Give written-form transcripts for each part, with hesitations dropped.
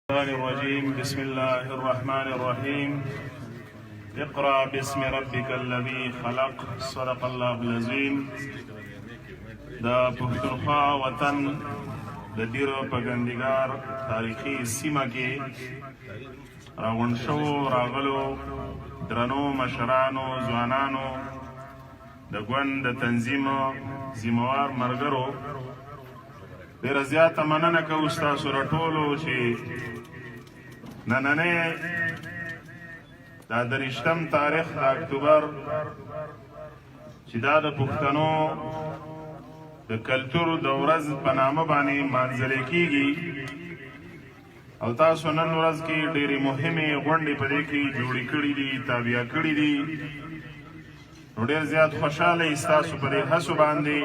الرجيم بسم الله الرحمن الرحيم اقرأ باسم ربك الذي خلق صدق الله العظيم. دا پښتونخوا وطن د ډیرو پګندګار تاریخي سیمه کې راغونډ شو راغلو درنو مشرانو ځوانانو د ګوند د تنظیم ذمہوار ملګرو ډیره زیاته مننه کوو ستاسو راټولو چې نننې دا 23 تاریخ د اکتوبر چې دا د پښتنو د کلتور د ورځ په نامه باندې مانځلې کیږي او تاسو نن ورځ کې ډېرې مهمې غونډې په دې کې جوړې کړې دي تابع کړې دي نو ډېر زیات خوشحاله یې ستاسو په دې هڅو باندې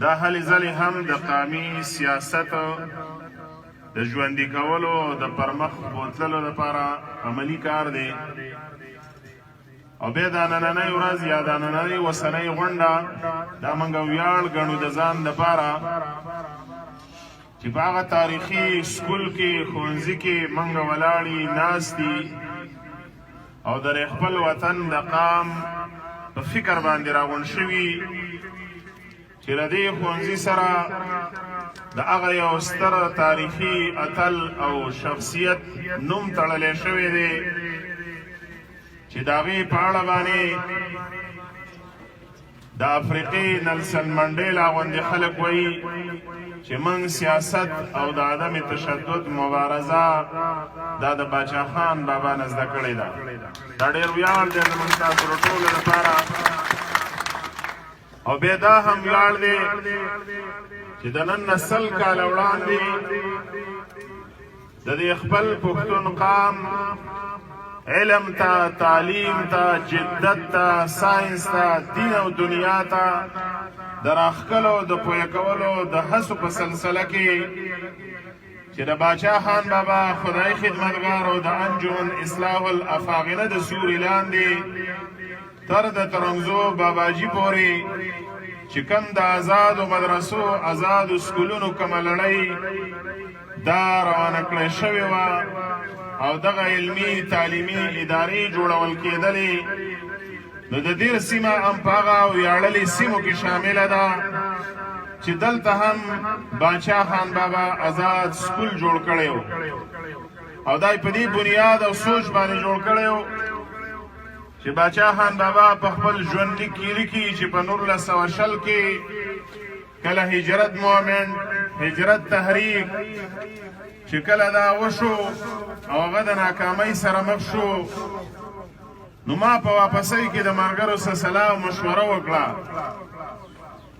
دا هلې ځلې هم د قومي سیاست د ژوندي کولو د پرمخ بوتللو لپاره عملي کار دی او بیا دا نننۍ ورځ یا دا نننۍ اوسنۍ غونډه دا موږ ویاړ ګڼو د ځان لپاره چې په هغه تاریخي سکول کې ښوونځي کې موږ ولاړې ناست دي او د خپل وطن د قام په فکر باندې راغونډ شوي چې له دې ښوونځي سره د هغه یو ستر تاریخي اتل او شخصیت نوم تړلی شوی دی چې د هغې په اړه باندې د افریقې نلسن منډیلا غوندې خلک وایي چې موږ سیاست او د عدم تشدد مبارزه دا د باچا خان بابا نه زده کړې ده دا ډېر ویاړ دی زموږ ستاسو ټولو لپاره او بیا دا هم ویاړ دی چې د نن نسل کاله وړاندې د دې خپل پښتون قام علم ته تعلیم ته جدت ته ساینس ته دین او دنیا ته د راښکلو د پوهه کولو د هڅو په سلسله کې چې د باچا خان بابا خدای خدمتګار او د انجمن اصلاح الافاغنه د سوري لاندې تر د ترنګزو باباجي پورې چې کوم د آزادو مدرسو آزادو سکولونو کومه لړۍ دا روانه کړې شوې وه او دغه علمي تعلیمي ادارې جوړول کېدلې نو د دې سیمه هم په هغه ویاړلې سیمو کې شامله ده چې دلته هم باچا خان بابا آزاد سکول جوړ کړی و او دا په دې بنیاد او سوچ باندې جوړ کړی و چې باچا خان بابا په خپل ژوندلیک کې لیکي چې په 1920 کې کله هجرت مومنټ هجرت تحریک چې کله دا وشو او هغه د ناکامۍ سره مخ شو نو ما په واپسۍ کې د ملګرو سره سلا او مشوره وکړه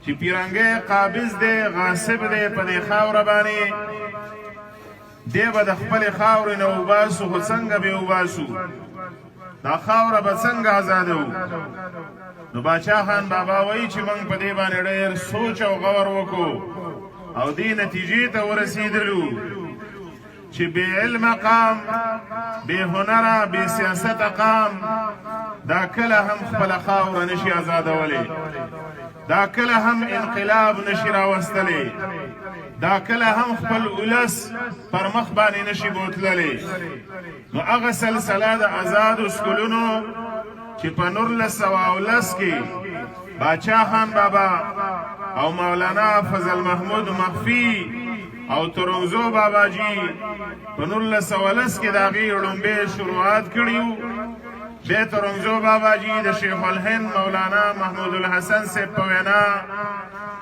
چې پیرنګی قابض دی غاصب دی په دې خاوره باندې دی به د خپلې خاورې نه وباسو خو څنګه به وباسو دا خاوره به څنګه آزاده نو باچا خان بابا وایي چې موږ په دې باندې ډېر سوچ او غور وکړو او دې نتیجې ته ورسېدلو چې بې علمه قام بې هنره بې سیاسته قام دا کله هم خپله خاوره نشي آزادولی دا کله هم انقلاب نشي راوستلی دا کله هم خپل ولس پر مخ باندې نشي بوتللی نو هغه سلسله د آزادو سکولونو چې په 1910 کې باچا خان بابا او مولانا فضل محمود مخفي او ترنګزو باباجي په 1910 کې د هغې ړومبې شروعات کړي وو بیا ترنګزو باباجي د شیخ الهند مولانا محمود الحسن صاحب په وینا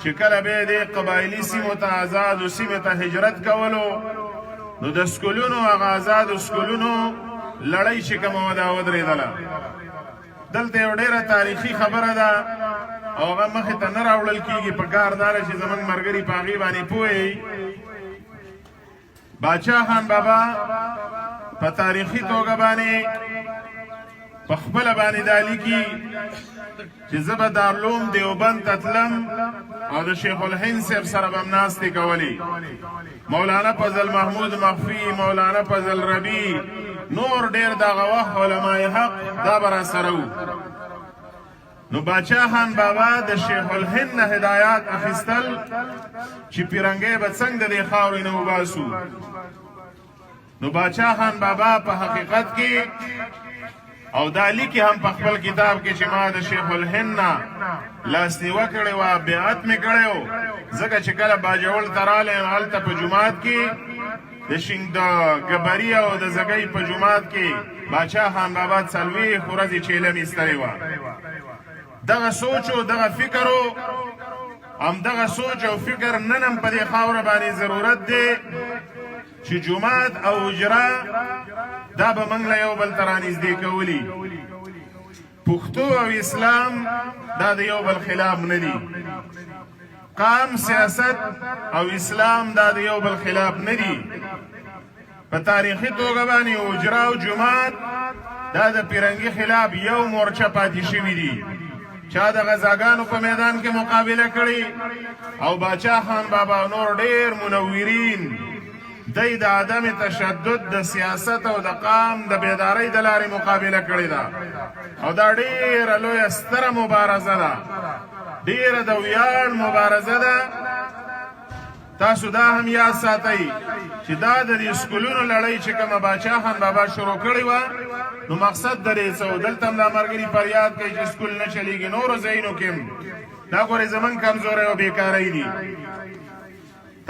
چې کله به د قبایلي سیمو ته آزادو سیمې ته هجرت کولو نو د سکولونو هغه آزادو سکولونو لړۍ چې کومه وه دا ودرېدله دلته یو ډېره تاریخي خبره ده او هغه مخې ته نه راوړل کېږي په کار دا ده چې زموږ ملګري په هغې باندې پوه باچا خان بابا په تاریخي توګه باندې په خپله باندې دا لیکي چې زه به دارالعلوم دیوبند ته تلم او د شیخ الهند صاحب سره به م ناستې کولې مولانا فضل محمود مخفي مولانا فضل ربی نور ډېر دغه وخت علمای حق دا به راسره وو نو باچا خان بابا د شیخ الهند نه هدایات اخیستل چې پیرنګی به څنګه د دې خاورې نه وباسو نو باچا خان بابا په حقیقت کې او دا لیکي هم په خپل کتاب کې چې ما د شیخ الهند نه لاسنیوه کړې وه بیعت مې کړی و ځکه چې کله باجوړ ته رالی نو هلته په جومات کې د ګبري او د زګۍ په جومات کې باچا خان بابا 40 ورځې چیله مې ایستلې وه دغه سوچ او دغه فکر هم دغه سوچ او فکر نن هم په دې خاوره باندې ضرورت دی چې جومات او حجره دا به موږ له یو بل ته رانږدې کولي پښتو او اسلام دا د یو بل خلاف نه دي قام سیاست او اسلام دا د یو بل خلاف نه دي په تاریخي توګه باندې حجره او جومات دا د پیرنګي خلاف یو مورچه پاتې شوي دي چا د غزاګانو په میدان کې مقابله کړې او باچا خان بابا نور ډیر منورین دی د عدم تشدد د سیاست او د قام د بیدارۍ د لارې مقابله کړې ده او دا ډیره لویه ستره مبارزه ده ډیره د ویاړ مبارزه ده تاسو دا هم یاد ساتئ چې دا د دې سکولونو لړۍ چې کومه باچا خان بابا شروع کړې وه نو مقصد د دې څه و دلته هم دا ملګري فریاد کوي چې سکول نه چلیږي نورو ځایونو کې هم دا ګورې زموږ کمزورۍ او بېکارۍ دي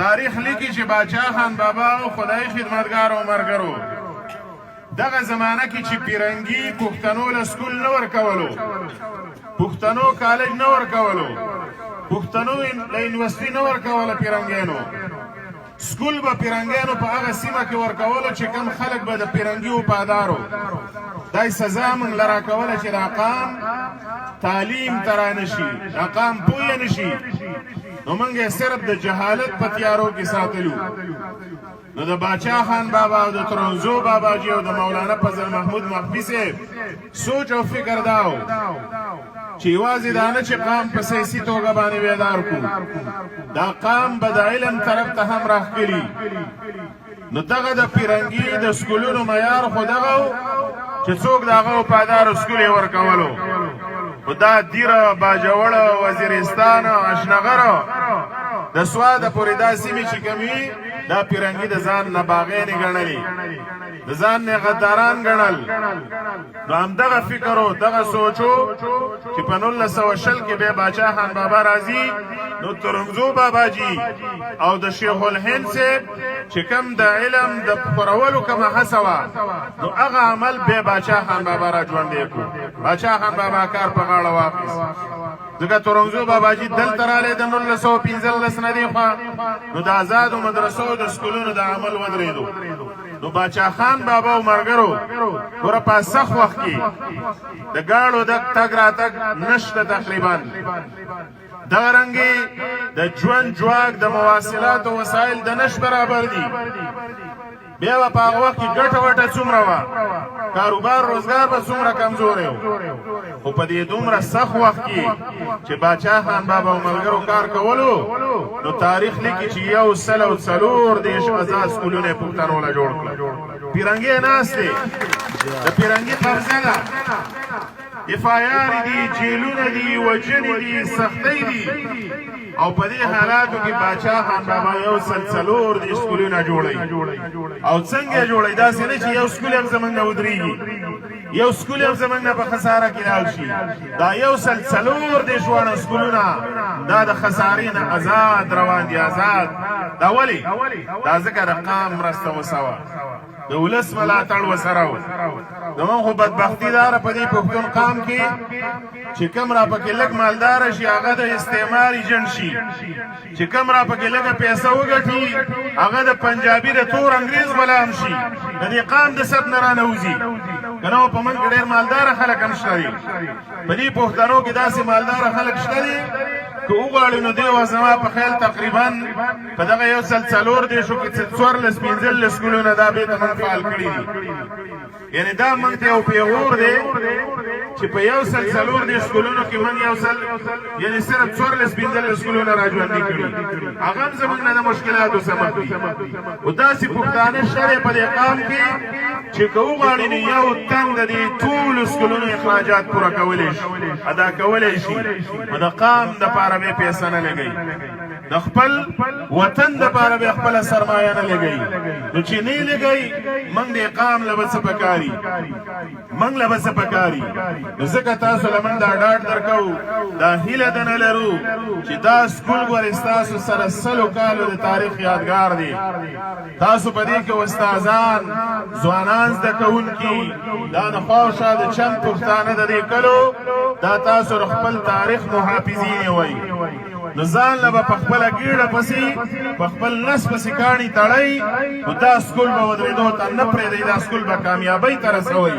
تاریخ لیکي چې باچا خان بابا او خدای خدمتګار او مرګرو دغه زمانه کې چې پیرنګي پښتنو له سکول نه ورکولو پښتنو کالج نه ورکولو پښتنو له یونیورسټي نه ورکوله پیرنګیانو سکول به پیرنګیانو په هغه سیمه کې ورکولو چې کم خلک به د پیرنګي وفادارو دای سزا موږ له راکوله چې دا قام تعلیم ته رانشي دا قام پویه نشي نو موږ یې صرف د جهالت په تیارو کې ساتلو نو د باچا خان بابا او د ترنزو باباجي او د مولانا فضل محمود مخفي صاحب سوچ او فکر داو چې یوازې دا نه چې قام په سیاسي توګه باندې بیدار کړو دا قام به د علم طرف ته هم راښکلي نو دغه د پیرنګي د سکولونو معیار خو دغه و چې څوک د هغه وفادار سکول یې ورکولو خو دا دیره باجوړه وزیرستان اشنغر د سواده پورې دا سیمې چې کمې دا پیرنګي د ځان نه باغې نه ګڼلې د ځان نه غداران ګڼل نو همدغه فکر او دغه سوچو چې په 1920 کې به باچا خان بابا راځي نو ترنګزو باباجي او د شیخ الهند صاحب چې کم د علم د خپرولو کومه هڅه وه نو هغه عمل به باچا خان بابا را ژوندی کړو باچا خان بابا کار په غاړه واخیست ځکه ترنګزو باباجي دلته رالی د 1915 نه دی خوا نو د آزادو مدرسو د سکولونو د عمل ودرېدو نو باچا خان بابا او مرګرو ګوره په سخت وخت کې د ګاړو د تګ راتګ نشته تقریبا دغه رنګې د ژوند جواک د مواصلات او وسایل د نش برابر دي بیا به په هغه وخت کې ګټه وټه څومره وه کاروبار روزګار به څومره کمزوری و خو په دې دومره سخت وخت کې چې باچا خان بابا او ملګرو کار کولو نو تاریخ لیکي چې 140 آزاد سکولونه یې پښتنو له جوړ کړل پیرنګي ناست دی د پیرنګي قبضه ده FIR دي جیلونه دي وجنې دي سختۍ دي او په دې حالاتو کې باچا خان بابا 140 دي سکولونه جوړوي او څنګه جوړوي داسې نه چې یو سکول هم زموږ نه ودرېږي یو سکول هم زموږ نه په خساره کې لاړ شي دا 140 دي شوانه سکولونه دا د خسارې نه آزاد روان دي آزاد دا ولې دا ځکه د قام مرسته وسوه د ولس ملاتړ وسره و زموږ خو بدبختي داره په دې پښتون قام کې چې کوم را پکې لږ مالداره شي هغه د استعمار ایجنټ شي چې کوم را پکې لږه پیسه وګټي هغه د پنجابي د تور انګریز غلام شي د دې قام د سب نه رانوځي که نه په موږ کې ډېر مالداره خلک هم شته دي په دې پښتنو کې داسې مالداره خلک شته دي که وغواړو نو دې زما په خیال تقریبا په دغه 140 دیشو کې 14-15 سکولونه دا بېرته موږ فعال کړي دي یعنې دا موږ ته یو پیغور دی چې په 140 سکولونو کې موږ یعنې صرف 14-15 سکولونه را ژوندي کړي هغه هم زموږ نه د مشکلاتو سبب دي او داسې پښتانه شته دی په دې قام کې چې که وغواړي نو یو تن د دې ټولو سکولونو اخراجات پوره کولی شي ادا کولی شي نو د قام دپاره بیا پیسه نه لګوي د خپل وطن د پاره به خپل سرمایه نه لګي نو چې نه لګي موږ د اقام لبس پکاري موږ لبس پکاري ځکه تاسو لمن دا ډاډ درکو دا هیله د نه لرو چې دا سکول ورستاسو سره سلو کالو د تاریخ یادګار دی تاسو په دې کې استادان ځوانان زده کوونکي دا نه خوښه د چم پښتانه د دې کلو دا تاسو خپل تاریخ محافظین وي نو ځان له په خپله ګېډه پسې په خپل نس پسې کاڼي تړئ نو دا سکول به ودرېدو ته نه پرېږدئ دا سکول به کامیابۍ ته رسوئ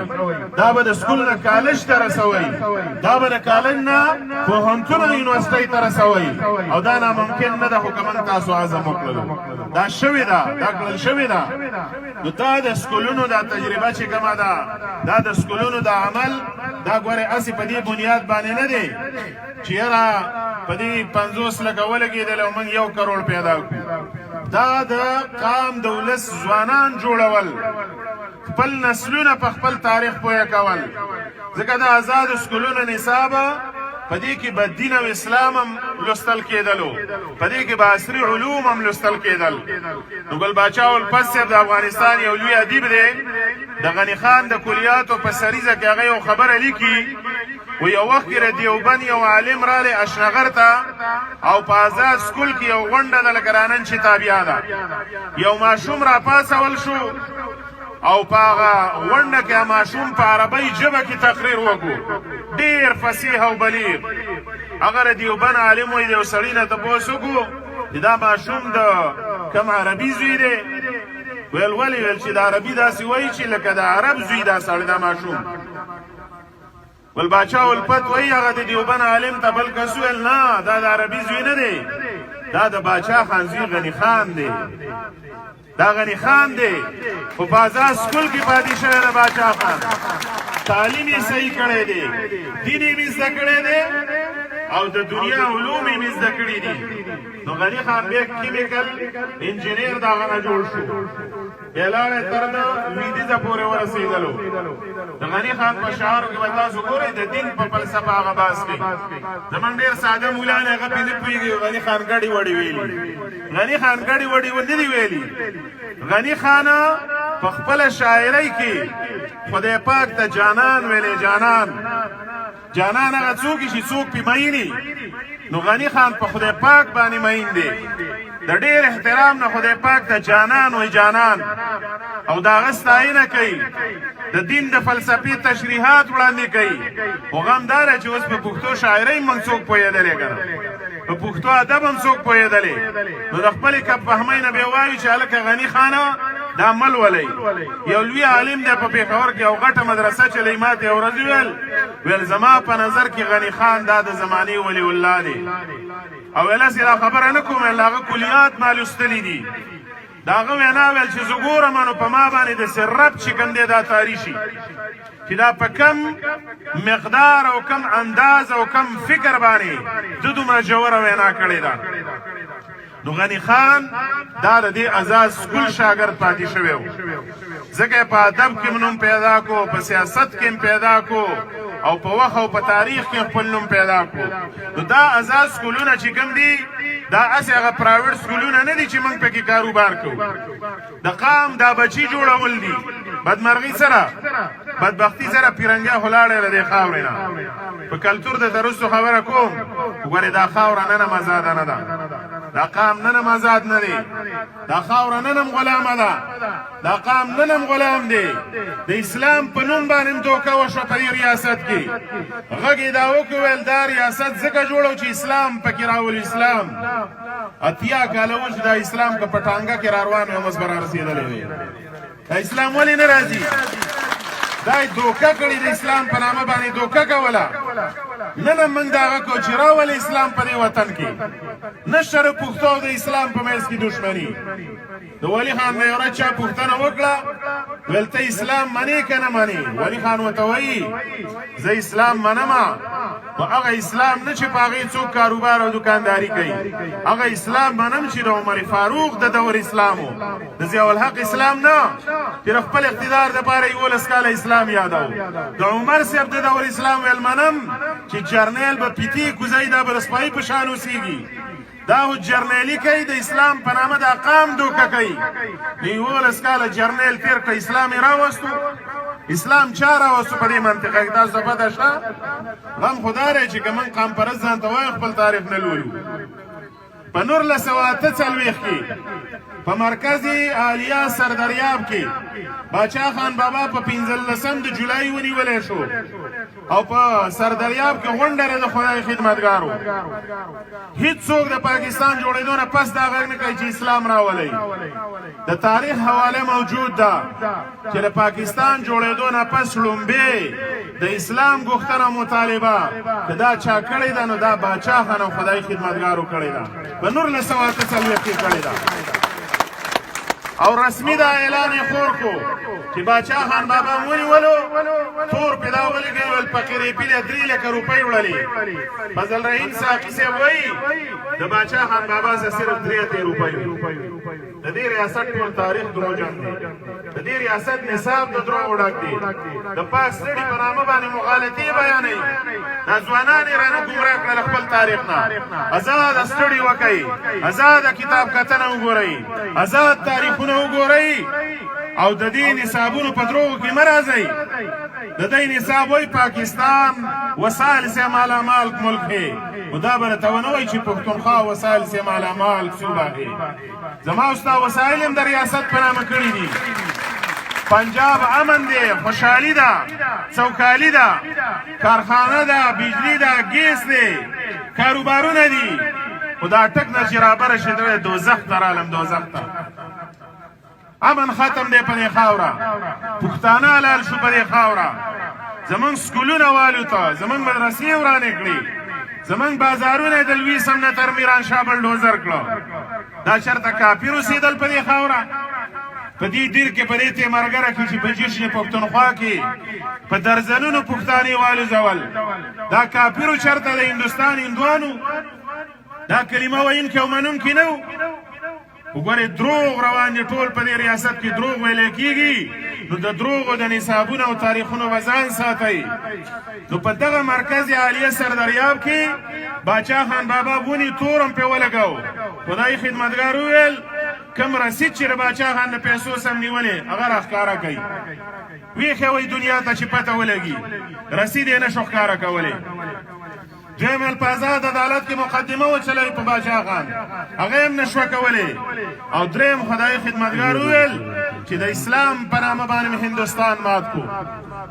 دا به د سکول نه کالج ته رسوئ دا به د کالج نه پوهنتون او یونیورسټۍ ته رسوئ او دا ناممکن نه ده خو که موږ تاسو عزم وکړلو دا شوې ده دا کړل شوې ده نو دا د سکولونو دا تجربه چې کومه ده دا د سکولونو د عمل دا ګورې هسې په دې بنیاد باندې نه دی چې یاره په دې 50 لکه ولګېدل او موږ 1 کروڑ پیدا کړو دا د قام د ولس ځوانان جوړول خپل نسلونه په خپل تاریخ پوهه کول ځکه د آزاد سکولونو نصاب په دې کې به دین او اسلام هم لوستل کېدلو په دې کې به عصري علوم هم لوستل کېدل نو ګل باچا الفت صاحب د افغانستان یو لوی ادیب دی د غني خان د کلیاتو په سریزه کې هغه یو خبره لیکي و یو وخت کې دیوبند یو عالم رالی اشنغر ته او په آزاد سکول کې یو غونډه د لکه رانن چې تابعه ده یو ماشوم راپاڅول شو او په هغه غونډه کې ماشوم په عربۍ ژبه کې تقریر وکړو ډېر فصیح او بلیغ هغه دیوبند عالم وایي د یو سړي نه تپوس وکړو چې دا ماشوم د کوم عربي زوی دی ویل ولې ویل چې د عربي داسې وایي چې لکه د عرب زوی دا سړی دا ماشوم ول باچا الفت وایي هغه د دیوبند عالم ته بل کس ویل نه دا د عربي زوی نه دی دا د باچا خان زوی غني خان دی دا غني خان دی په بازار سکول کې پاتې شوی د باچا خان تعلیم یې صحیح کړی دی دین یې زده کړی دی او د دنیا علوم یې زده کړي دي نو غني خان بیا کیمیکل انجینیر دغه نه جوړ شو بلاړه تر د لویدیځه پورې ورسېدلو د غني خان په شعارو کې به تاسو ګورئ د دین په فلسفه هغه بحث کوي زمونږ ډېر ساده مولان هغه پې نه پوهېږي غني خان ګډې وډې ویلي غني خان ګډې وډې نه دي ویلي غني خان په خپله شاعرۍ کې خدای پاک ته جانان ویلی جانان جانان هغه څوک چې څوک پې میني نو غني خان په خدای پاک باندې مین دی د ډېر احترام نه خدای پاک ته جانان وی جانان او د هغه ستاینه کوي د دین د فلسفې تشریحات وړاندې کوي خو غم دا دی چې اوس په پښتو شاعرۍ موږ څوک پوهېدلی که نه په پښتو ادب هم څوک پوهېدلی نو د خپلې کب فهمۍ نه بیا وایو چې هلکه غني خانه دا مل ولی یو لوی عالم دی په پېښور کې یو غټه مدرسه چلی ما ته یو ورځ ویل زما په نظر کې غني خان دا د زمانې ولی الله دی او ویل هسې دا خبره نه کوم ویل هغه کلیات ما لوستلي دي د هغه وینا ویل چې زه ګورم نو په ما باندې داسې رب چې کوم دی دا تاریخي چې دا په کم مقدار او کم انداز او کم فکر باندې ده دومره ژوره وینا کړې ده نو غني خان دا د دې آزاد سکول شاګرد پاتې شوی و ځکه په ادب کې نوم پیدا کو په سیاست کې پیدا کو او په وخت او په تاریخ کې خپل نوم پیدا کو نو دا آزاد سکولونه چې کوم دي دا هسې هغه پرایویټ سکولونه نه دي چې موږ پکې کاروبار کوو د قام دا بچي جوړول دي بدمرغي سره بدبختي سره پیرنګیا ولاړې له دې خاورې نه په کلتور د ترسو خبره کوم وګورئ دا خاوره نن هم ازاده نه ده دا قام نن هم آزاد نه دی دا خاوره نن هم غلامه ده دا قام نن هم غلام دی د اسلام په نوم باندې هم دوکه وشوه په دې ریاست کې غږ یې دا وکړو ویل دا ریاست ځکه جوړو چې اسلام پکې راولي اسلام اتیا کاله وشو دا اسلام که په ټانګه کې را روان وي اوس به را رسېدلی وي دا اسلام ولې نه راځي دا یې دوکه کړې د اسلام په نامه باندې دوکه کوله نن هم موږ دغه کوو چې راولې اسلام په دې وطن کې نشته د پښتو د اسلام په منځ کې دښمني د ولي خان نه یو ورځ چا پوښتنه وکړه ویل ته اسلام منې که نه منې ولي خان ورته وایي زه اسلام منمه خو هغه اسلام نه چې په هغې څوک کاروبار او دکانداري کوي هغه اسلام منم چې د عمر فاروق د دور اسلام و د ضیاءالحق اسلام نه چې د خپل اقتدار دپاره 11 کاله اسلام یادو د عمر صاحب د دور اسلام ویل منم چې جرنیل به پیتې کوزی دا به د سپایي په شان اوسېږي دا خو جرنیلي کوي د اسلام په نامه دا قام دوکه کوي. د 11 کاله جرنیل تېر کړ، اسلام یې راوستو. اسلام چا راوستو په دې منطقه کې؟ تاسو ته پته شته؟ غم خو دا دی چې که موږ قام پرست ځان ته وایو خپل تاریخ نه لولو. په 1948 کې په مرکزي عالیه سردریاب کې باچا خان بابا په 15 د جولای ونیولی شو او په سردریاب کې غونډه د خدای خدمتګارو. هیڅوک د پاکستان جوړېدو نه پس دا غږ نه کوي چې اسلام راولئ. د تاریخ حواله موجود ده چې د پاکستان جوړېدو نه پس لومبې د اسلام غوښتنه مطالبه که دا چا کړې ده نو دا باچا خان او خدای خدمتګارو کړې ده، په 1948 کې کړې ده. او رسمی دا اعلان یې خور کو چې باچا خان بابا ونیولو، تور پیدا ولګوي ول فقیرې پیله 3 لکه روپۍ وړلې. فضل رحیم ساقي صاحب وایي د باچا خان بابا سره صرف 3 روپۍ وي. د دې ریاست ټول تاریخ دروغجن دی، د دې ریاست نصاب د دروغو ډک دی. د پاک سړي په نامه باندې مغالطې بیانوي، دا ځوانان یې رانه ګمراه کړل خپل تاریخ نه. آزاد سټډي وکړئ، آزاد کتاب کتنه وګورئ، آزاد تاریخونه وګورئ او د دې نصابونو په دروغو کې مه راځئ. د دې نصاب وایي پاکستان وسایل سے مالا مال ملک ہے، خو دا به راته ونه وایي چې پښتونخوا وسایل سے مالا مال صوبه ہے. زما ستا وسایل هم د ریاست په نامه کړي دي. پنجاب امن دی، خوشحالي ده، سوکالي ده، کارخانه ده، بجلی ده، ګیس دی، کاروبارونه دي. خو دا ټک نه چې رابره شي د دوزخ ته رالم، دوزخ ته. امن ختم دی په دې خاوره، پښتانه حلال شو په دې خاوره. زمونږ سکولونه والوته، زمونږ مدرسې ورانې کړي، زمونږ بازارونه د لوی سم نه تر میرانشاه بلډوزر کړه. دا چېرته کافر اوسېدل په دې خاوره؟ په دې دیر کې په دې تیمارګره کې چې په جشن پښتونخوا کې په درزنونو پښتانې والوځول، دا کافرو چېرته د هندوستان هندوانو دا کلمه ویونکي او منونکي نه وو؟ وګورئ دروغ روان دي ټول په دې ریاست کې، دروغ ویلی کېږي. نو د دروغو د نصابونو او تاریخونو به ځان ساتئ. نو په دغه مرکز عالیه سردریاب کې باچا خان بابا ونی تور هم پې ولګاو. خدای خدمتګار وویل کم رسید چې د باچا خان د پیسو سم نیولې هغه راښکاره کوي. ویښې وایي دنیا ته چې پته ولګي، رسید یې نه شو ښکاره کولی. دویم الفاظات عدالت کې مقدمه وچلوي په باچا خان، هغه هم نشوه کولی. او دریم خدای خدمتګار وویل چې د اسلام په نامه باندې هندوستان مات کو.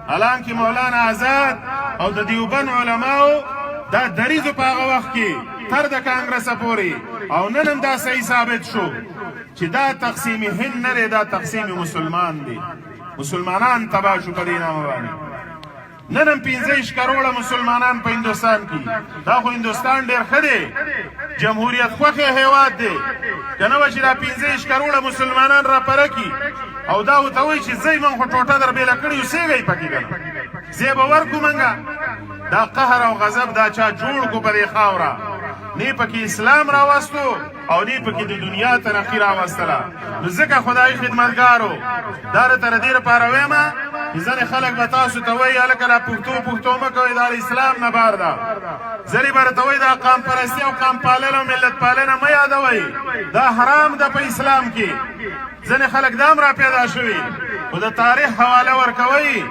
حالانکه مولانا آزاد او د دیوبند علماو دا دریځو په هغه وخت کې تر د کانګرسه پورې او نن هم دا صحیح ثابت شو چې دا تقسیم هند نه دی، دا تقسیم مسلمان دی. مسلمانان تباه شو په دې نامه باندې. نن هم 15 کروڑه مسلمانان په هندوستان کې. دا خو هندوستان ډېر ښه دی، جمهوریت خوښې هیواد دی. که نه وه چې دا 15 کروڑه مسلمانان راپره کي او دا ورته وایي چې ځئ موږ خو ټوټه در بېله کړې اوسېږئ پکې که نه ځای به ورکړو موږه. دا قهر او غضب دا چا جوړ کړو په دې خاوره؟ نه پکې اسلام راوستو او نه پکې د دنیا ترقي راوستله. نو ځکه خدای خدمتګارو دا راته د دې لپاره وایم چې ځینې خلک به تاسو ته وایي هلکه دا پښتو مه کوئ، دا د اسلام نه بار ده. ځینې به راته وایي دا قام پرستي او قام پالنه او ملت پالنه مه یادوئ، دا حرام ده په اسلام کې. ځینې خلک دا هم را پیدا شوي، خو د تاریخ حواله ورکوئ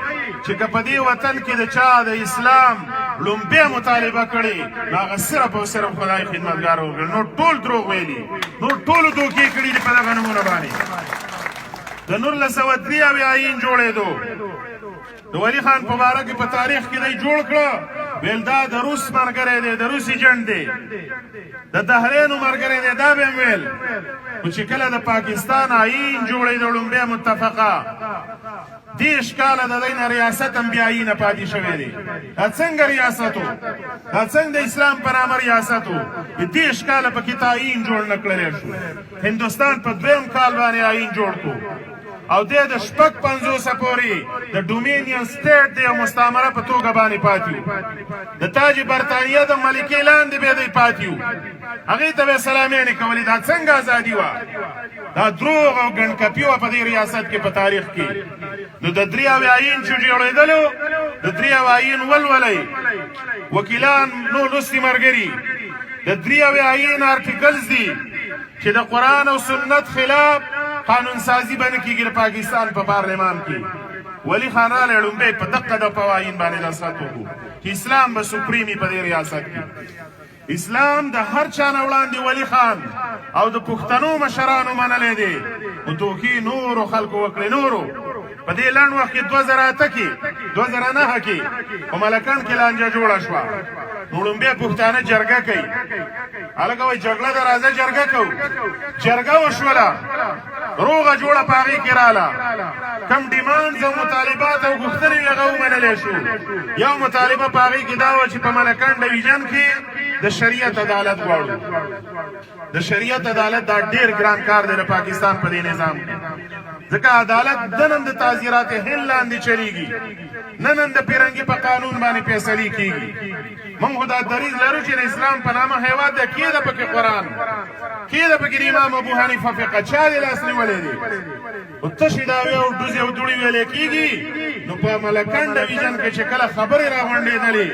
چې که په دې وطن کې د چا د اسلام لومبې مطالبه کړې نو هغه صرف او صرف خدای خدمتګار وګړي. نو ټول دروغ ویلي، نو ټولو دوکې کړي دي په دغه نومونه باندې. د 1903 آیین جوړېدو د ولي خان په باره کې په تاریخ کې دی جوړ کړه، ویل دا د روس ملګری دی، د روس ایجنټ دی، د دهرینو ملګری دی. دا به هم ویل. خو چې کله د پاکستان آیین جوړېدو لومبۍ متفقه 30 کاله د دی نه ریاست هم بې آیینه پاتې شوی دی. دا څنګه ریاست و؟ دا څنګه د اسلام په نامه ریاست و؟ 30 کاله پکې ته آیین جوړ نه کړلی شو. هندوستان په 2م کال باندې آیین جوړ کړو او دی د 50 پورې د ډومینین سټیټ دی او مستعمره په توګه باندې پاتې و. د تاج برطانیه د ملکې لاندې به دی پاتې و، هغې ته به سلامانې کولې. دا څنګه ازادي وه؟ دا دروغ او ګنډکپي وه په دې ریاست کې په تاریخ کې. نو د 3 آیین چې جوړېدلو د 3 آیین ولولئ، وکیلان نو لوستي ملګري د 3 آئین آرټیکلز دي چې د قرآن او سنت خلاف قانون سازی باندې کېږي د پاکستان په پارلمان کې. ولی خان رالی لومبی په دقه د قوانین باندې نصرت وکړو چې اسلام به سپریمي په دې ریاست کې. اسلام د هر چا نه وړاندې ولی خان او د پښتنو مشرانو منلی دی، خو توکي نورو خلکو وکړې. نورو په دې لنډ وخت کې 2008 کې 2009 کې په ملکان کې لانجه جوړه شوه. نو لومبی پښتانه جرګه کوي، هلکه وایي جګړه ده راځه جرګه کوو. جرګه وشوله، روغه جوړه په هغې کې راله. کم ډیمانډز او مطالبات او غوښتنې یې هغه ومنلی شو. یو مطالبه په هغې کې دا وه چې په ملکان ډویژن کې د شریعت عدالت غواړو. د شریعت عدالت دا ډېر ګران کار دی د پاکستان په دې نظام کې، ځکه عدالت نن د تعزیرات هند لاندې چلیږي، نن د پیرنګي په قانون باندې فیصلې کېږي. موږ خو دا دریځ لرو چې د اسلام په نامه هیواد دی، کېده پکې قرآن، کېده پکې د امام ابو حنیفه فقه، چا دې لاس نیولی دی؟ خو تشې دعوې او ډوزې او دوړې ویلې کېږي. نو په ملکن ډویژن کې چې کله خبرې راغونډېدلې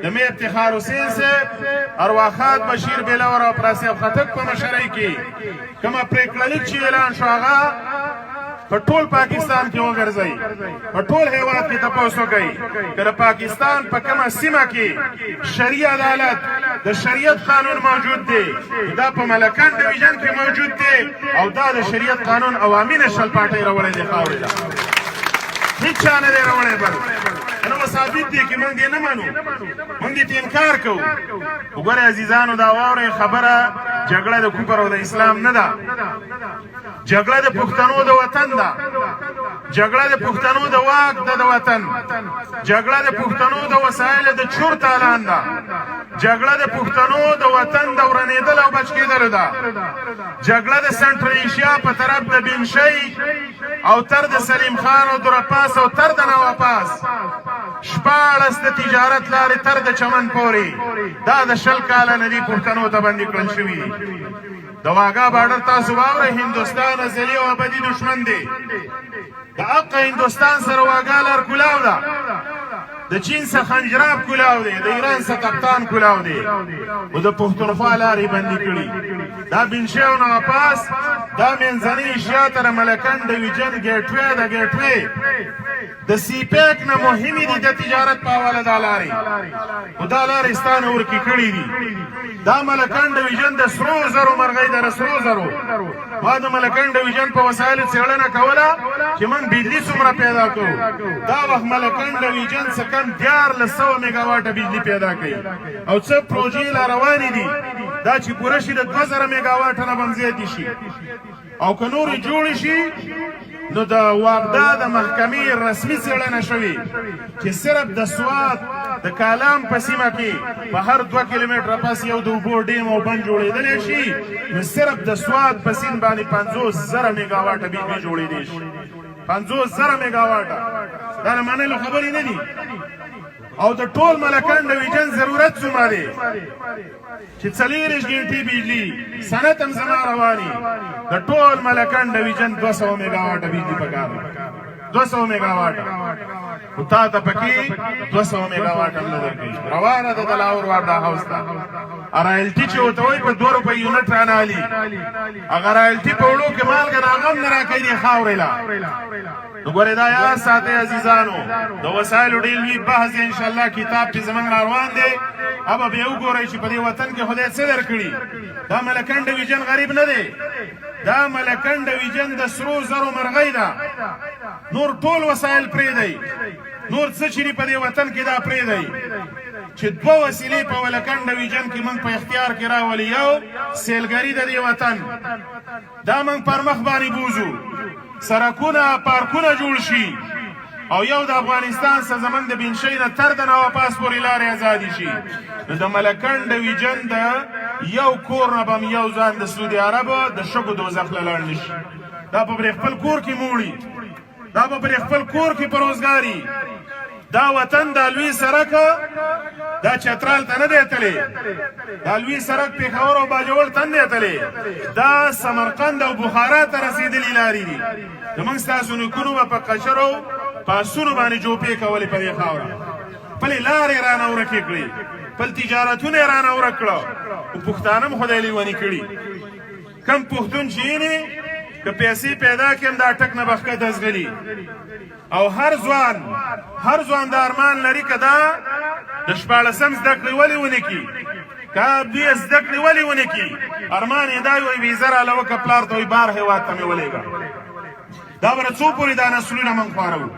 د میر افتخار حسین صاحب، ارواښاد بشیر بېلور او پراسیب خټک په مشرۍ کې کومه پرېکړه لیک چې اعلان شو هغه په ټول پاکستان کې وګرځئ، په ټول هیواد کې تپوس وکئ که د پاکستان په کومه سیمه کې شرعي عدالت د شریعت قانون موجود دی، دا په ملکان ډویژن کې موجود دی او دا د شریعت قانون عوامي نشل پارټۍ راوړی دی خاورې ته، هیڅ چا نه دی راوړی. بل نو ثابت دی چې موږ دې نه منو، موږ دې انکار کوو. وګورئ عزیزانو، دا واورئ خبره، جګړه د کفر او د اسلام نه ده، جګړه د پښتنو د وطن ده، جګړه د پښتنو د واک د وطن، جګړه د پښتنو د وسایلو د چور تالان ده، جګړه د پښتنو د وطن د ورانېدل او بچ کېدلو ده، جګړه د سنټرل ایشیا په طرف د بنشۍ او تر د سلیم خان او درپاس او تر د نواپاس 14 د تجارت لارې تر د چمن پورې دا د 20 کاله نه دي پښتنو ته بندي کړل شوي. د واګا بارډر تاسو واورئ، هندوستان ازلي او ابدي دشمن دی. د حقه هندوستان سره واګا لار کولاو ده، د چین څخه خنجراب کولاو دی، د ایران څخه کپتان کولاو دی، او د پښتونخوا لارې بندي کړي. دا بنشۍ او نواپاس دا منځنۍ ایشیا تر ملکن ډویژن ګیټوې د ګیټوې د سی پیک نه مهمې دي د تجارت په حواله دا لارې، خو دا لارې ستا نه ورکې کړي دي. دا ملکن ډویژن د سرو زرو مرغۍ ده، د سرو زرو. ما د ملکن ډویژن په وسایلو څېړنه کوله چې موږ بجلي څومره پیدا کوو. دا وخت ملکن ډویژن څه کم 1400 میګا واټه بجلي پیدا کوي او څه پروژې لا روانې دي دا چې پوره شي د 2000 میګا واټه نه به هم زیاتې شي، او که نورې جوړې شي نو د واګدا د محکمې رسمي څېړنه شوې چې صرف د سوات د کالام په سیمه کې په هر 2 کیلومتره پس یو د اوبو ډیم او بند جوړېدلی شي، نو صرف د سوات په سیند باندې 50000 میګا واټه بجلي جوړېدی شي. 50000 میګا واټه دا د منلو خبرې نه دي. او د ټول ملکان ډویژن ضرورت څومره دی چې 40 غنټې بجلي سنت هم زما رواني. د ټول ملکان ډویژن 200 میګا واټه بجلي پکار 200 میگا واټ او تا ته پکې 200 میگا واټ هم نه درکې روانه ده د لاهور واټ هاوس ته ارایلټي چې وته وي په 2 روپۍ یونټ رانه علي اگر ارایلټي په وړو کې مال کنه غم نه راکې دي خاورلا نو ګورې دا یا ساته عزیزانو د وسایلو ډیل وی بحث ان شاء الله کتاب چې زمنګ روان دی اب به وګورئ چې په دې وطن کې خدای څه درکړي دا ملکان ډویژن غریب نه دی دا ملکان ډویژن د سرو زرو مرغۍ ده نور ټول وسایل پرې دی نور څه چې په دې وطن کې دا پرې دی چې دوه وسیلې په ملکان ډویژن کې موږ په اختیار کې راولي یو سیلګری د دې وطن دا موږ پر مخ باندې بوزو سرکونه پارکونه جوړ شي او یو د افغانستان څخه زمونږ د بنشۍ نه تر د نواپاس پورې لارې ازادي شي نو د ملکان ډویژن د یو کور نه به هم یو ځان د سعودي عربو د شګو دوزخ له لاړ نه شي دا به پرې خپل کور کې موړي دا به پرې خپل کور کې په روزګاري دا وطن د لوی سړک دا چترال ته نه دی تللی دا لوی سړک پېښور او باجوړ ته نه دی تللی دا سمرقند او بخارا ته رسېدلي لارې دي زموږ ستاسو نیکونو به په قشرو په اسونو باندې جوپې کولې په دې خاوره خپلې لارې رانه ورکې کړې خپل تجارتونه یې رانه ورک کړه خو پښتانه هم خدای لیوني کړي کم پښتون چې یې که پیسې پیدا کړم دا ټک نه به ښکته ځغلي او هر ځوان د ارمان لري که دا د 14 زده کړې ولې ونه کړي که دوی زده کړې ولې ونه کړي ارمان یې دا وایي ویزه راله وکړه پلار ته وایي بار هېواد ته مې ولېږه دا به څو پورې دا نسلونه موږ خوارو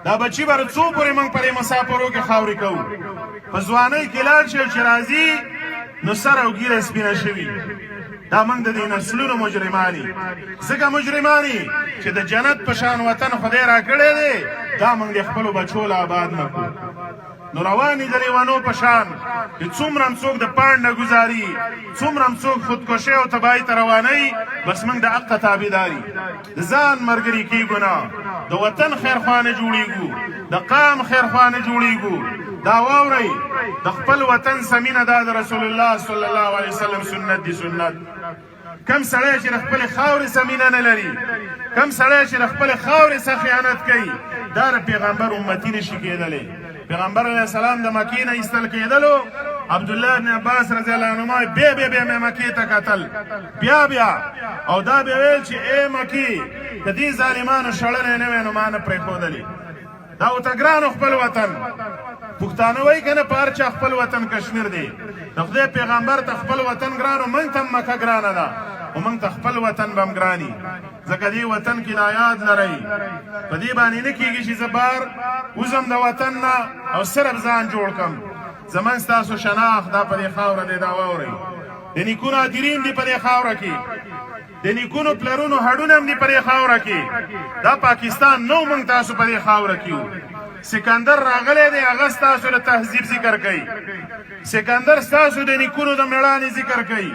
دا بچي به څو پورې موږ په دې مسافرو کې خاورې کوو په ځوانۍ کې لاړ شي چې راځي نو سر او ګیره سپینه شوي دا موږ د دې نسلونو مجرماني ځکه مجرماني چې د جنت په شان وطن خدای راکړی دی دا موږ د خپلو بچو له آباد نه کړو نو رواني د لیوانو په شان چې څومره هم څوک د پاڼ نه ګزاري څومره هم څوک خودکشۍ او تباهۍ ته روانوي بس موږ د حقه تابعداري د ځان ملګري کېږو نه د وطن خیرخوا نه جوړېږو د قام خیرخوا نه جوړېږو دا واورئ د خپل وطن سمینه دا د رسول الله صلی الله علیه وسلم سنت دی سنت کم سړی چې د خپلې خاورې سمینه نه لري کم سړی چې د خپلې خاورې څخه خیانت کوي دا د پیغمبر امتي نشي کېدلی پیغمبر علیه السلام د مکې نه ایستل کېدلو عبدالله بن عباس رضی الله عنهما بیا مې مکې ته کتل بیا او دا بیا ویل چې ای مکې که دې ظالمانو شړلی نه وی نو ما نه پرېښودلې دا ورته ګران خپل وطن پښتانه وایي که نه په هر چا خپل وطن کشمیر دی د خدای پیغمبر ته خپل وطن ګران او موږ ته هم مکه ګرانه ده او موږ ته خپل وطن به هم ګراني ځکه دې وطن کې دا یاد لرئ په دې باندې نه کېږي چې زه بار وځم د وطن نه او صرف ځان جوړ کړم زموږ ستاسو شناخت دا په دې خاوره دی دا واورئ د نیکونو ادیرین دي په دې خاوره کې د نیکونو پلرونو هډونه هم دي په دې خاوره کې دا پاکستان نو موږ تاسو په دې خاوره کې وو سکندر راغلی دی هغه ستاسو د تهذیب ذکر کوي سکندر ستاسو د نیکونو د مېړانې ذکر کوي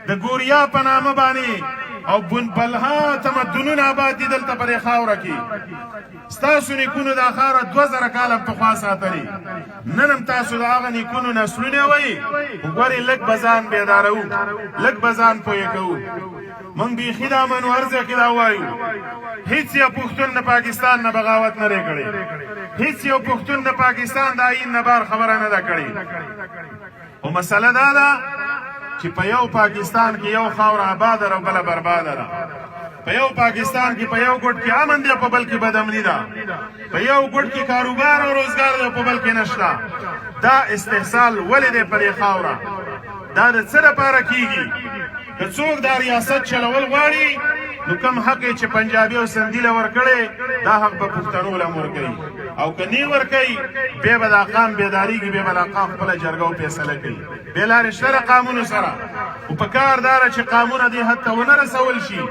د ګوریا په نامه باندې او بلها تمدنونه آباد دي دلته په دې خاوره کې ستاسو نیکونو دا خاوره 2000 کاله پخوا ساتلې نن هم تاسو د هغه نیکونو نسلونه وایي ګورې لږ به ځان بیداروو لږ به ځان پوهې کوو موږ بیخي دا منورځه کې دا وایو هیڅ یو پښتون د پاکستان نه بغاوت نه دی کړی هیڅ یو پښتون د پاکستان د آیین نه بار خبره نه ده کړې خو مسله دا ده چې په یو پاکستان کې یو خاوره آباده ده او بله برباده ده په یو پاکستان کې په یو ګوټ کې امن دی او په بل کې بدامني ده په یو ګوټ کې کاروبار او روزګار دی او په بل کې نشته دا استحصال ولې دی په دې خاوره دا د څه لپاره کېږي که څوک دا ریاست چلول غواړي نو کم حق یې چې پنجابي او سندي له ورکړی دا حق به پښتنو له هم ورکوي او که نه ورکوي بیا به دا قام بیدارېږي بیا به دا قام خپله جرګه او فیصله کوي بیا لارې شته د قامونو سره خو په کار دا ده چې قامونه دې حد ته ونه رسول شي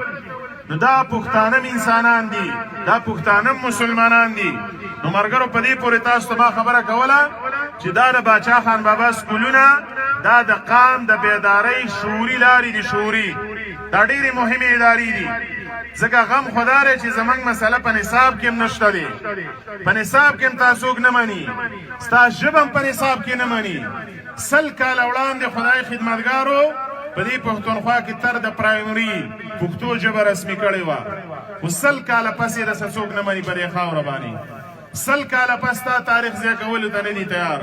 نو دا پښتانه انسانان دي دا پښتانه مسلمانان دي نو ملګرو په دې پورې تاسو ته ما خبره کوله چې دا د باچا خان بابا سکولونه دا د قام د بیدارۍ شعوري لارې دي شعوري دا ډېرې مهمې ادارې دي ځکه غم خدا دی چې زموږ مسله په نصاب کې هم نشته دی په نصاب کې هم تاسو نه مني ستا ژبه هم په نصاب کې نه مني 100 کاله وړاندې خدای خدمتګارو په دې پښتونخوا کې تر د پرایمري پښتو ژبه رسمي کړې وه خو 100 کاله پس یې رسه څوک نه مني په دې خاوره باندې 100 کاله پس تا تاریخ ځای کولو ته نه دي تیار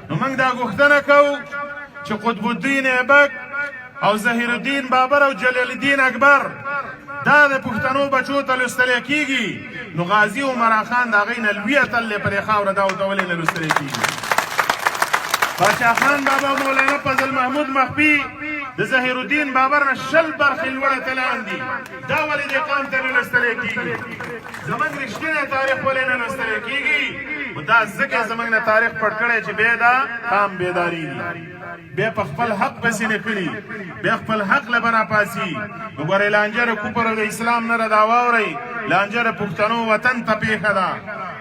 نو موږ دا غوښتنه کوو چې قطب الدین ایبک او ظهیر الدین بابر او جلیل الدین اکبر دا د پښتنو بچو ته لوستلی کېږي نو غازي عمرا خان د هغوی نه لوی اتل دی په دې خاوره دا ورته ولې نه لوستلی کېږي باچا خان بابا مولانا فضل محمود مخفي د ظهیر الدین بابر نه 20 برخې لوړ اتلان دي دا ولې دې قام ته نه لوستلی کېږي زموږ رښتینی تاریخ ولې نه لوستلی کېږي خو دا ځکه زموږ نه تاریخ پټ کړی چې بیا دا قام بیدارېږي بیا په خپل حق پسې نه کړي بیا خپل حق له به راپاڅي وګورئ لانجه د کفر او د اسلام نه دا واورئ لانجه د پښتنو وطن ته پېښه ده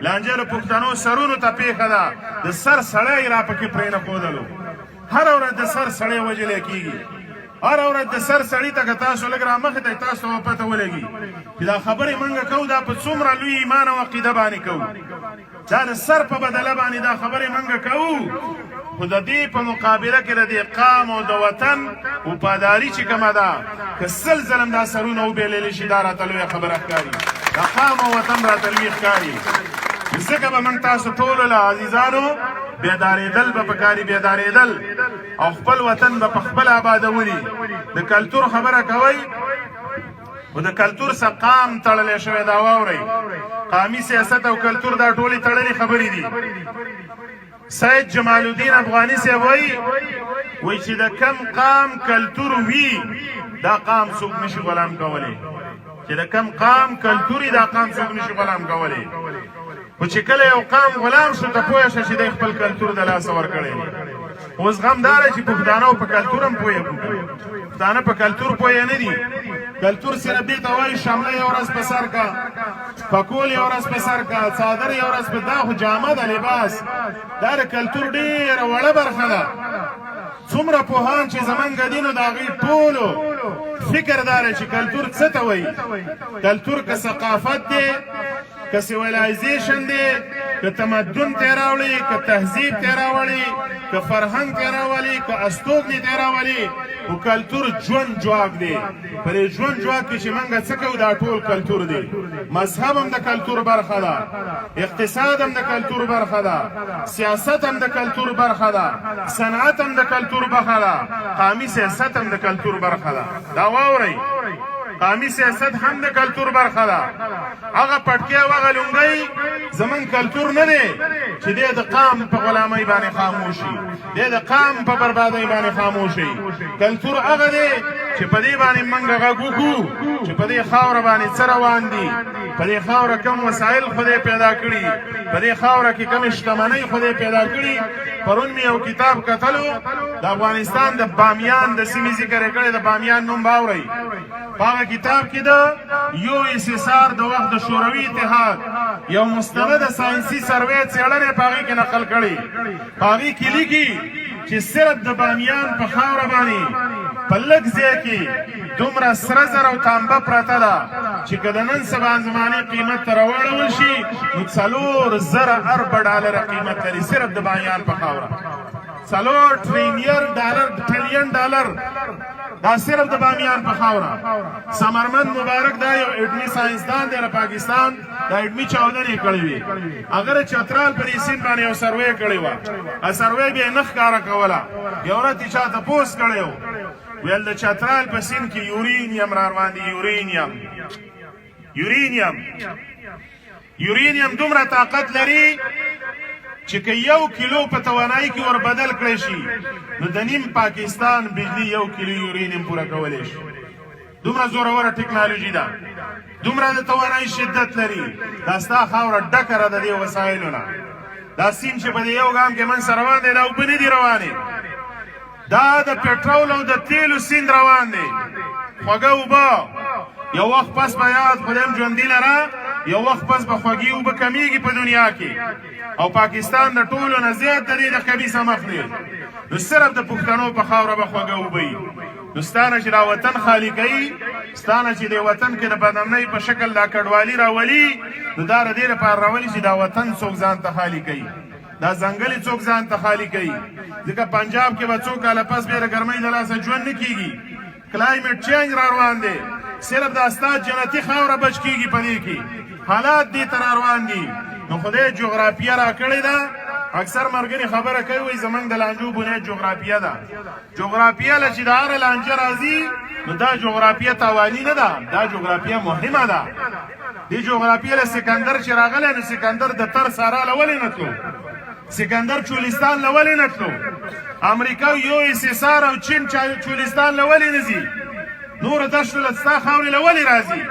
لانجه د پښتنو سرونو ته پېښه ده د سر سړی را پکې پرې نه ښودلو هره ورځ د سر سړی وژلی کېږي هره ورځ د سر سړي ته که تاسو لږ رامخې ته تاسو ته پته ولګي چې دا خبرې موږ کوو دا په څومره لوی ایمان او عقیده باندې کوو دا د سر په بدله باندې دا خبرې موږ کوو خو د دې په مقابله کې د دې قام او د وطن وفاداري چې کومه ده که 100 ځلم دا سرونه وبېللی شي دا راته لویه خبره ښکاري د قام او وطن راته لوی ښکاري ځکه به موږ تاسو ټولو له عزیزانو بیدارېدل به پکاري بیدارېدل او خپل وطن به په خپل آبادولي د کلتور خبره کوئ خو د کلتور سره قام تړلی شوی دا واورئ قامي سیاست او کلتور دا ټولې تړلې خبرې دي سید جمال الدین افغاني صاحب وایي چې د کم قام کلتور وي دا قام څوک نشي غلام کولی چې د کم قام کلتوري دا قام څوک نشي غلام کولی خو چې کله یو قام غلام شو ته پوه شه چې دی خپل کلتور د لاسه ورکړی اوس غم دا دی چې پښتانه په کلتور هم پوهېږو پښتانه په کلتور پوهې نه دي کلتور صرف دې ته وایي شمله یو ورځ په سر کا پکول یو ورځ په سر کا څادر یو ورځ په دا خو جامه ده لباس دا د کلتور ډېره وړه برخه ده څومره پوهان چې زمونږ دي نو د هغوی ټولو فکر دا دی چې کلتور څه ته وایي کلتور که ثقافت دی که سیولایزیشن دی که تمدن تی راوړي که تهذیب تی راوړي که فرهنګ تی راولي که استوګنې تی راولي خو کلتور ژوند جواک دی په دې ژوند جواک کې چې موږ څه کوو دا ټول کلتور دی مذهب هم د کلتور برخه ده اقتصاد هم د کلتور برخه ده سیاست هم د کلتور برخه ده صنعت هم د کلتور برخه ده قامي سیاست هم د کلتور برخه ده دا واورئ قامي سیاست هم د کلتور برخه ده هغه پټکی او هغه لونګۍ زمونږ کلتور نه دی چې دی د قام په غلامۍ باندې خاموش وي دی د قام په بربادۍ باندې خاموش وي کلتور هغه دی چې په دې باندې موږ غږ وکړو چې په دې خاوره باندې څه روان دي په دې خاوره کوم وسایل خدای پیدا کړي په دې خاوره کې کوم شتمنۍ خدای پیدا کړي پرون مې یو کتاب کتلو د افغانستان د بامیان د سیمې ذکر یې کړی د بامیان نوم باورئ په هغه کتاب کې د یو SSR د وخت د شوروي اتحاد یو مستند ساینسي سروې څېړنې په هغې کې نقل کړي په هغې کې لیکي چې صرف د بامیان په خاوره باندې په لږ ځای کې دومره سره زر او تانبه پرته ده چې که د نن سبا زمانې قیمت ته راواړول شي نو 4,000 اربه ډالره قیمت لري صرف د بامیان په خاوره 4 ټریلیون ډالر دا صرف د بامیان په خاوره سمرمند مبارک دا یو اډمي ساینسدان دی له پاکستان دا اډمي چاودنې کړې وې هغه چترال په دې سیند باندې یو سروې کړې وه سروې بیا یې نه ښکاره کوله یو ورځ یې چا تپوس کړی و ویل د چترال په سیند کې یورینیم را روان دي یورینیم دومره طاقت لري چې که 1 کیلو په توانایي کې ور بدل کړی شي نو د نیم پاکستان بجلی 1 کیلو یورینیم پوره کولی شي دومره زوروره ټکنالوژي ده دومره د توانایي شدت لري دا ستا خاوره ډکه ده د دې وسایلو نه دا سیند چې په دې یو ګام کې منځ روان دی دا اوبه نه دي روانې دا د پټرول او د تیلو سیند روان دی خوږه اوبه یو وخت پس به یاد خدایم ژوندي لره یو وخت پس به خوږې اوبه کمیږي په دنیا کې او پاکستان د ټولو نه زیات د دې د خبیثه مخ دی نو صرف د پښتنو په خاوره به خوږه اوبه وي نو ستانه چې دا وطن خالي کوي ستانه چې د وطن کې د بدامنۍ په شکل دا کډوالي راولي نو دا د دې لپاره راولي چې دا وطن څوک ځان ته خالي کوي دا ځنګلې څوک ځان ته خالي کوي ځکه پنجاب کې به څو کاله پس بیا د ګرمۍ د لاسه ژوند نه کېږي کلایمټ چینج را روان دی صرف دا ستا جنتي خاوره بچ کېږي په دې کې حالات دې ته را روان دي نو خدای جغرافیه را کړې ده اکثر مرګري خبره کوي وایي زمونږ د لانجو بنیاد جغرافیه ده جغرافیه له چې د هره لانجه راځي نو دا جغرافیه تاواني نه ده دا جغرافیه مهمه ده دې جغرافیه له سکندر چې راغلی نو سکندر د تر سارا له ولې نه تلو سکندر چولستان له ولې نه تلو امریکا یو SSR او چین چولستان له ولې نه ځي نور دشتو له ستا خاورې له ولې راځي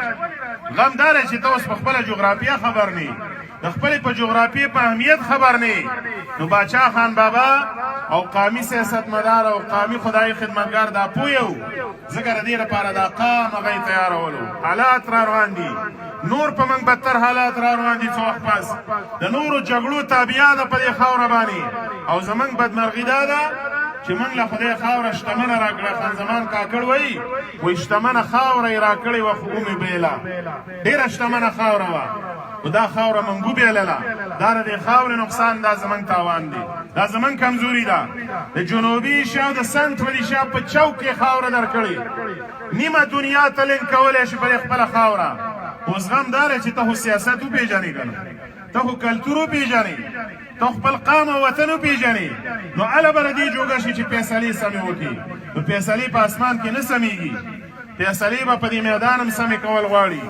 غم دا دی چې ته اوس په خپله جغرافیه خبر نه د خپلې په جغرافیې په اهمیت خبر نه نو باچا خان بابا او قامي سیاستمدار او قامي خدای خدمتګار دا پوه و ځکه د دې لپاره دا قام هغه یې تیارولو حالات را روان دي نور په موږ بدتر حالات را روان دي څه وخت پس د نورو جګړو تابعه ده په دې خاوره باندې او زموږ بدمرغي دا ده چې موږ له خدای خاوره شتمنه راکړه خان زمان کاکړ وایي شتمنه خاوره یې راکړې وه خو ومې بیله ډېره شتمنه خاوره وه خو دا خاوره موږ وبیلله دا د دې خاورې نقصان دا زموږ تاوان دی دا زموږ کمزوري ده د جنوبي ایشیا او د سنټرل ایشیا په چوک کې خاوره درکړې نیمه دنیا ته لینک کولی شي په دې خپله خاوره اوس غم دا دی چې ته خو سیاست وپېژنې که نه ته خو کلتور وپېژنې ته خپل قام او وطن وپېژنې نو هله به له دې جوګه شي چې فیصلې سمې وکړي نو فیصلې په اسمان کې نه سمېږي فیصلې به په دې میدان هم سمې کول غواړي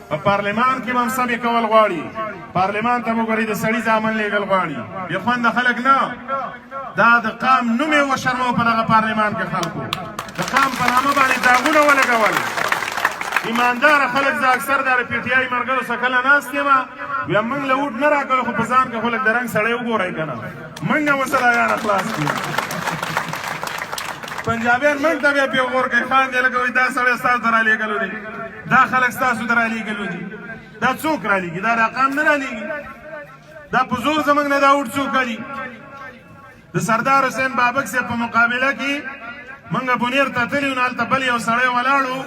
په پارلمان کې به هم سمې کول غواړي پارلمان ته به وګورئ د سړي زامن لیږل غواړي بې خونده خلک نه دا د قام نوم یې وشرمو په دغه پارلمان کې خلکو د قام په نامه باندې داغونه ولګول ایمانداره خلک زه اکثر د پی ټي آی ملګرو څخه کله ناست یم ویم موږ له ووټ نه راکړو خو په ځان کې خو لږ د رنګ سړی وګورئ که نه موږ نه وسلایانه خلاص کړو پنجابیان موږ ته بیا پیغور کوي خاندې لکه وایي دا سړی ستاسو ته رالیږلو دي دا خلک ستاسو ته رالیږلو دي دا څوک رالیږي دا رقم نه رالیږي دا په زور زموږ نه دا ووټ څوک کوي د سردار حسین بابک صاحب په مقابله کې موږ بونیر ته تللي وو نو هلته بل یو سړی ولاړ و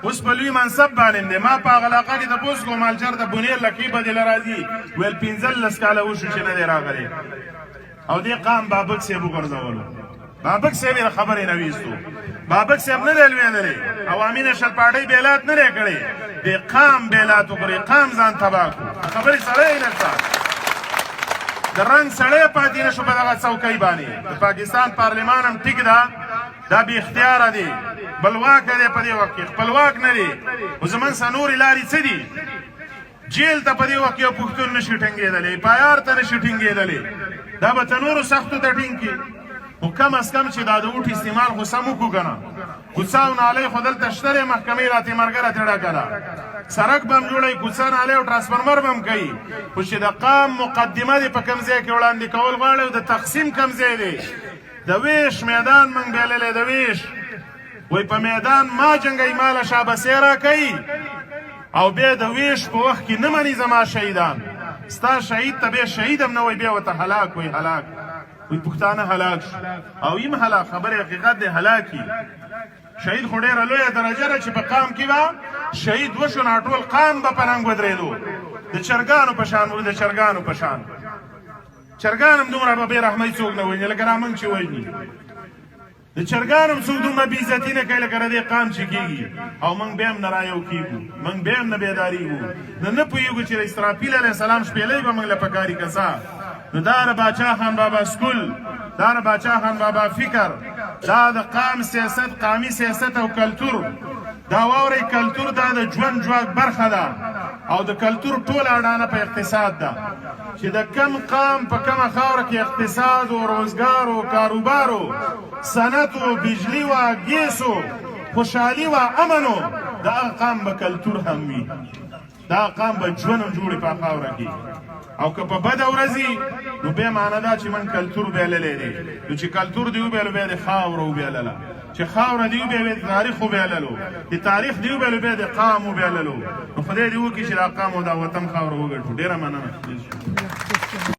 اوس په لوی منصب باندې دی ما په هغه علاقه کې تپوس کوم مالچر د بونیر لقب به دې له راځي ویل 15 کاله وشو چې نه دی راغلی او دې قام بابک صاحب وګرځولو بابک صاحب یې خبرې نه ویستو بابک صاحب نه دی لوېدلی عوامي نشل پارټۍ بیلات نه دی کړی دې قام بیلات وکړي قام ځان تباه کړو خبرې سړی یې نشته د رنګ سړی پاتې نه شو په دغه څوکۍ باندې د پاکستان پارلمان هم ټیک ده دا بې اختیاره دی بلواک دی په دې وخت کې خپلواک نه دی خو زموږ څه نورې لارې څه دي جیل ته په دې وخت کې یو پښتون نشي ټینګېدلی پایار ته نشي ټینګېدلی دا به ته نورو سختو ته ټینګ کړي خو کم از کم چې دا د اوټ استعمال خو سم وکړو که نه کوڅه او نالۍ خو دلته شته دی محکمې راتې مرګره تې ډکه ده سړک به هم جوړوي کوڅه نالۍ او ټرانسفارمر به هم کوي خو چې د قام مقدمه دې په کوم ځای کې وړاندې کول غواړي او د تقسیم کوم ځای دی د ویش میدان موږ بیللی د ویش وی په میدان ما جنګی ماله شابسې راکوي او بیا د ویش په وخت کې نه مني زما شهیدان ستا شهید ته بیا شهید هم نه وی بیا ورته هلاک وی هلاک وی پښتانه هلاک شو او یم هلاک خبرې حقیقت دی هلاکي شهید خو ډېره لویه درجه ده چې په قام کې به شهید وشو نو ټول قام به په رنګ ودرېدو د چرګانو په شان د چرګانو په شان چرګان هم دومره به بې رحمۍ څوک نه ویني لکه رامنګ چې ویني د چرګان هم څوک دومره بې عزتي نه کوي لکه د دې قام چې کېږي او موږ بیا هم نه رایو کېږو موږ بیا هم نه بیدارېږو نه پوهېږو چې د اسرافیل علیه السلام شپېلۍ به موږ له پکاري کسا نو دا د باچا خان بابا سکول دا د باچا خان بابا فکر دا د قام سیاست قامي سیاست او کلتور دا واورئ کلتور دا د ژوند ځواک برخه ده او د کلتور ټوله اډانه په اقتصاد ده چې د کم قام په کمه خاوره کې اقتصاد و روزګار و کاروبار و صنعت و بجلی و ګیس و خوشحالي و امن و د هغه قام به کلتور هم وي دا قام به ژوند هم جوړي په خاوره کې او که په بده ورځي نو بیا معنا دا چې من کلتور بیللی دی نو چې کلتور دی وبیلو بیا د خاوره وبیلله چې خاوره دی وبیا د تاریخ وبیللو د تاریخ دی وبیلو بیا د قام وبیللو نو خدای دې وکړي چې دا قام او دا وطن خاوره وګټو ډېره مننه